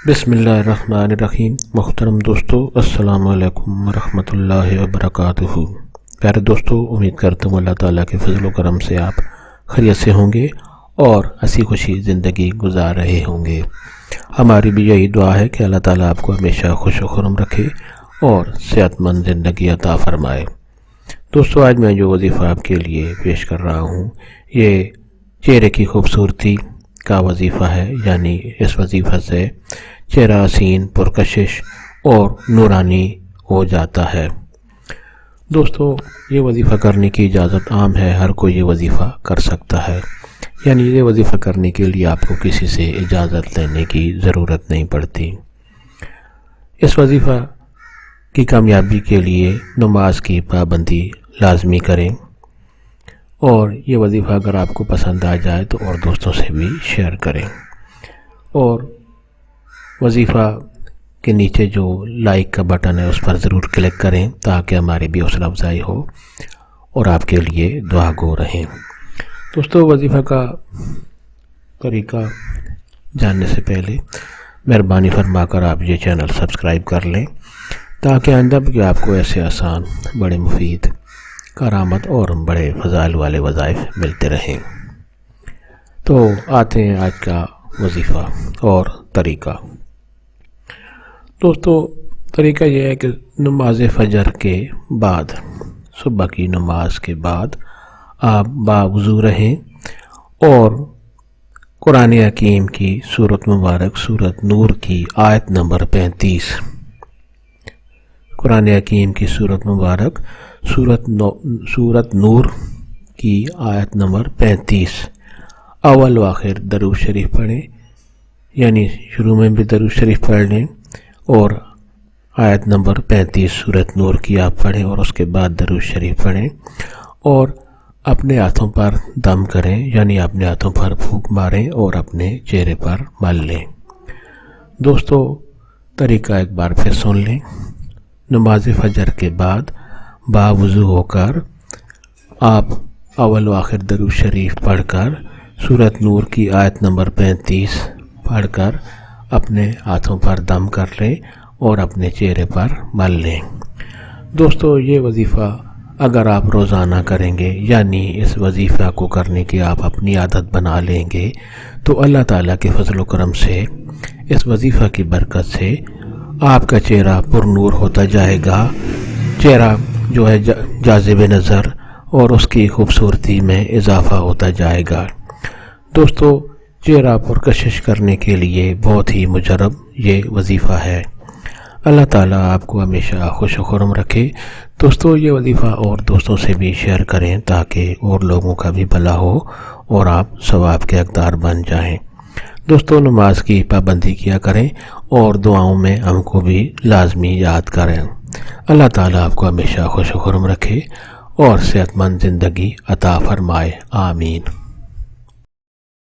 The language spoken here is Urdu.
بسم اللہ الرحمن الرحیم۔ محترم دوستو، السلام علیکم ورحمۃ اللہ وبرکاتہ۔ پیارے دوستو، امید کرتا ہوں اللہ تعالیٰ کے فضل و کرم سے آپ خیریت سے ہوں گے اور ہنسی خوشی زندگی گزار رہے ہوں گے۔ ہماری بھی یہی دعا ہے کہ اللہ تعالیٰ آپ کو ہمیشہ خوش و خرم رکھے اور صحت مند زندگی عطا فرمائے۔ دوستو، آج میں جو وظیفہ آپ کے لیے پیش کر رہا ہوں یہ چہرے کی خوبصورتی کا وظیفہ ہے، یعنی اس وظیفہ سے چہرہ حسین، پرکشش اور نورانی ہو جاتا ہے۔ دوستو، یہ وظیفہ کرنے کی اجازت عام ہے، ہر کوئی یہ وظیفہ کر سکتا ہے، یعنی یہ وظیفہ کرنے کے لیے آپ کو کسی سے اجازت لینے کی ضرورت نہیں پڑتی۔ اس وظیفہ کی کامیابی کے لیے نماز کی پابندی لازمی کریں، اور یہ وظیفہ اگر آپ کو پسند آ جائے تو اور دوستوں سے بھی شیئر کریں، اور وظیفہ کے نیچے جو لائک کا بٹن ہے اس پر ضرور کلک کریں تاکہ ہماری بھی حوصلہ افزائی ہو اور آپ کے لیے دعا گو رہیں۔ دوستو، وظیفہ کا طریقہ جاننے سے پہلے مہربانی فرما کر آپ یہ چینل سبسکرائب کر لیں تاکہ آئندہ بھی آپ کو ایسے آسان، بڑے مفید، کارآمد اور بڑے فضائل والے وظائف ملتے رہیں۔ تو آتے ہیں آج کا وظیفہ اور طریقہ۔ دوستو، طریقہ یہ ہے کہ نماز فجر کے بعد، صبح کی نماز کے بعد آپ باوضو رہیں اور قرآن حکیم کی سورت مبارک سورت نور کی آیت نمبر 35، قرآن حکیم کی سورت مبارک سورت نور کی آیت نمبر 35 اول و آخر درود شریف پڑھیں، یعنی شروع میں بھی درود شریف پڑھ لیں اور آیت نمبر 35 سورت نور کی آپ پڑھیں اور اس کے بعد درود شریف پڑھیں اور اپنے ہاتھوں پر دم کریں، یعنی اپنے ہاتھوں پر پھونک ماریں اور اپنے چہرے پر مل لیں۔ دوستو، طریقہ ایک بار پھر سن لیں۔ نماز فجر کے بعد باوضو ہو کر آپ اول و آخر درود شریف پڑھ کر سورت نور کی آیت نمبر 35 پڑھ کر اپنے ہاتھوں پر دم کر لیں اور اپنے چہرے پر مل لیں۔ دوستو، یہ وظیفہ اگر آپ روزانہ کریں گے، یعنی اس وظیفہ کو کرنے کی آپ اپنی عادت بنا لیں گے، تو اللہ تعالیٰ کے فضل و کرم سے اس وظیفہ کی برکت سے آپ کا چہرہ پر نور ہوتا جائے گا، چہرہ جو ہے جاذب نظر اور اس کی خوبصورتی میں اضافہ ہوتا جائے گا۔ دوستو، چہرہ پرکشش کرنے کے لیے بہت ہی مجرب یہ وظیفہ ہے۔ اللہ تعالیٰ آپ کو ہمیشہ خوش و خرم رکھے۔ دوستو، یہ وظیفہ اور دوستوں سے بھی شیئر کریں تاکہ اور لوگوں کا بھی بھلا ہو اور آپ ثواب کے حقدار بن جائیں۔ دوستو، نماز کی پابندی کیا کریں اور دعاؤں میں ہم کو بھی لازمی یاد کریں۔ اللہ تعالیٰ آپ کو ہمیشہ خوش و خرم رکھے اور صحت مند زندگی عطا فرمائے۔ آمین۔